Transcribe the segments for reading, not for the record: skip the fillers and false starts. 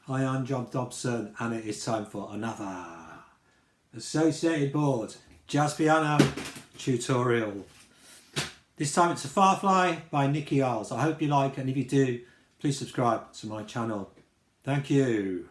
Hi, I'm John Dobson, and it is time for another associated board jazz piano tutorial. This time it's a Firefly by Nicky Isles. I hope you like it, and if you do, please subscribe to my channel. Thank you.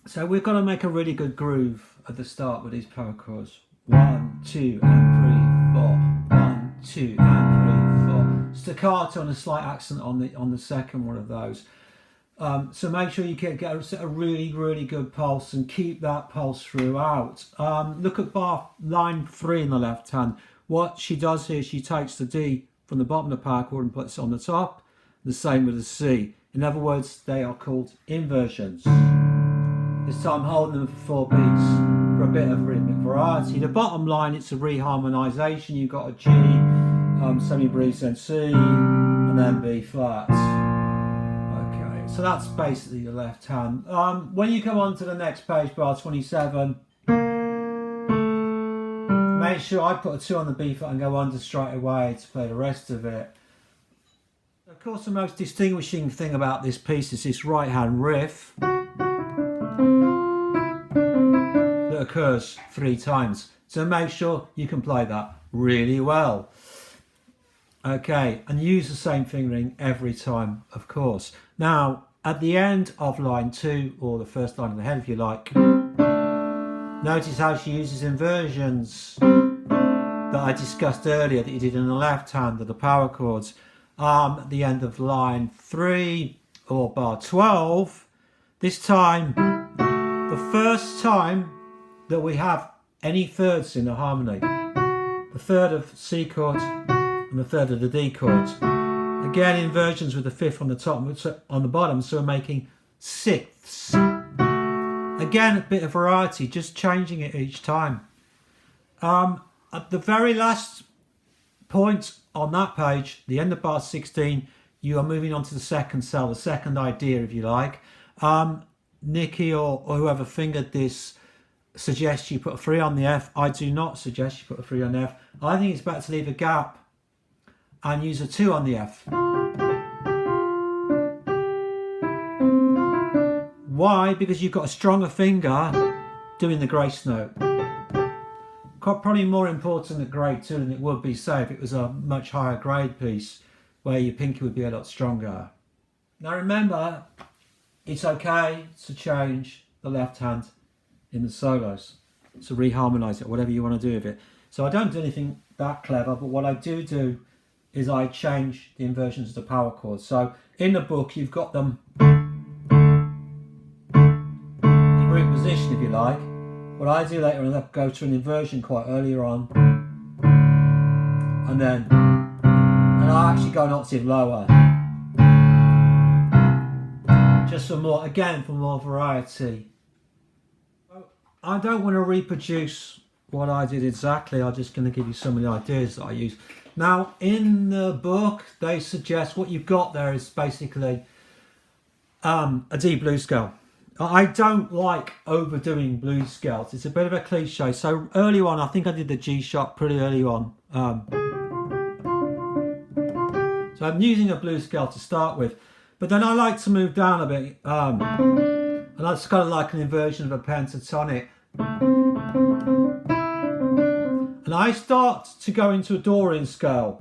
So we've got to make a really good groove at the start with these power chords. 1, 2, and 3, 4. 1, 2, and 3, 4. Staccato and a slight accent on the second one of those. So make sure you get a really good pulse and keep that pulse throughout. Look at line 3 in the left hand. What she does here, she takes the D from the bottom of the power chord and puts it on the top. The same with the C. In other words, they are called inversions. This time holding them for 4 beats for a bit of rhythmic variety. The bottom line, it's a reharmonisation. You've got a G, semi-breeze, then C, and then B flat. Okay, so that's basically the left hand. When you come on to the next page, bar 27, make sure I put a 2 on the B flat and go under straight away to play the rest of it. Of course, the most distinguishing thing about this piece is this right hand riff that occurs 3 times. So make sure you can play that really well. Okay, and use the same fingering every time, of course. Now, at the end of line 2, or the first line of the head if you like, notice how she uses inversions that I discussed earlier that you did in the left hand of the power chords. At the end of line 3, or bar 12, this time, the first time that we have any thirds in the harmony, the third of C chord and the third of the D chord. Again, inversions with the 5th on the top and on the bottom, so we're making 6ths. Again, a bit of variety, just changing it each time. At the very last point on that page, the end of bar 16, you are moving on to the second cell, the second idea, if you like. Nicky or whoever fingered this suggests you put a 3 on the F. I do not suggest you put a 3 on the F. I think it's better to leave a gap and use a 2 on the F. Why? Because you've got a stronger finger doing the grace note. Probably more important at grade 2 than it would be, say, if it was a much higher grade piece where your pinky would be a lot stronger. Now remember, it's okay to change the left hand in the solos, to reharmonise it, whatever you want to do with it. So I don't do anything that clever, but what I do is I change the inversions of the power chords. So in the book you've got them in root position, if you like. What I do later on, I go to an inversion quite earlier on, and I actually go an octave lower, just for more variety. I don't want to reproduce what I did exactly. I'm just going to give you some of the ideas that I use. Now, in the book, they suggest what you've got there is basically a D blues scale. I don't like overdoing blues scales. It's a bit of a cliche. So early on, I think I did the G sharp pretty early on. So I'm using a blues scale to start with. But then I like to move down a bit. And that's kind of like an inversion of a pentatonic. And I start to go into a Dorian scale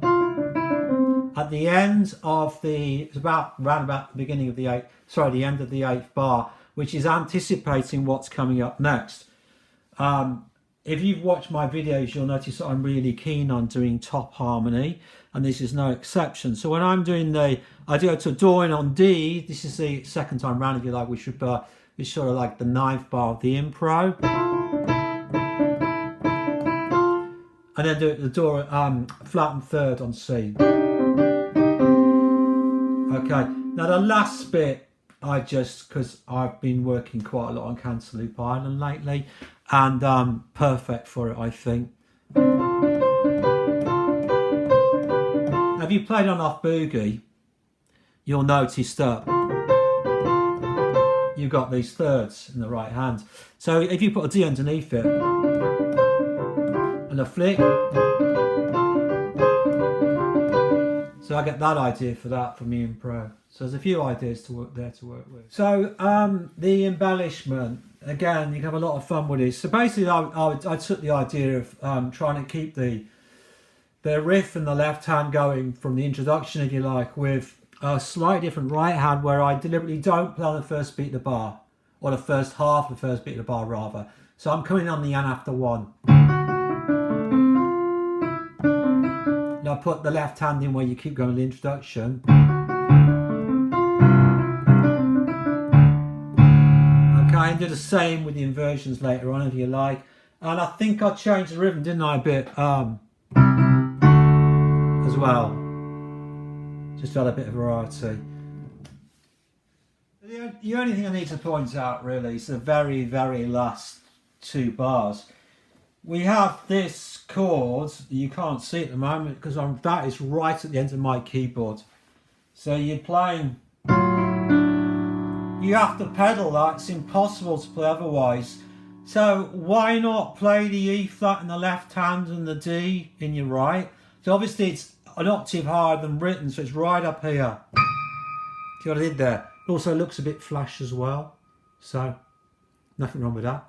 at the end of it's round about the beginning of the the end of the 8th bar, which is anticipating what's coming up next. If you've watched my videos, you'll notice that I'm really keen on doing top harmony, and this is no exception. So when I'm doing I go to a Dorian on D. This is the second time round, if you like, which is sort of like the 9th bar of the Impro. And then do it the Dorian flattened 3rd on C. Okay, now the last bit, because I've been working quite a lot on Cantaloupe Island lately, and perfect for it, I think. Now, if you played on off boogie, you'll notice that you've got these thirds in the right hand. So if you put a D underneath it and a flick, so I get that idea for that from the Impro. So there's a few ideas to work with. So the embellishment, again, you can have a lot of fun with this. So basically I took the idea of trying to keep the riff and the left hand going from the introduction, if you like, with a slightly different right hand where I deliberately don't play on the first beat of the bar, or the first half of the first beat of the bar rather. So I'm coming on the N after 1. And I put the left hand in where you keep going with the introduction. Okay, and do the same with the inversions later on, if you like. And I think I changed the rhythm, didn't I, a bit as well. Just to add a bit of variety. The only thing I need to point out really is the very, very last 2 bars. We have this chord that you can't see at the moment because that is right at the end of my keyboard. So you're playing, you have to pedal that, it's impossible to play otherwise. So why not play the E flat in the left hand and the D in your right? So obviously it's an octave higher than written, so it's right up here. See what I did there? It also looks a bit flash as well, so nothing wrong with that.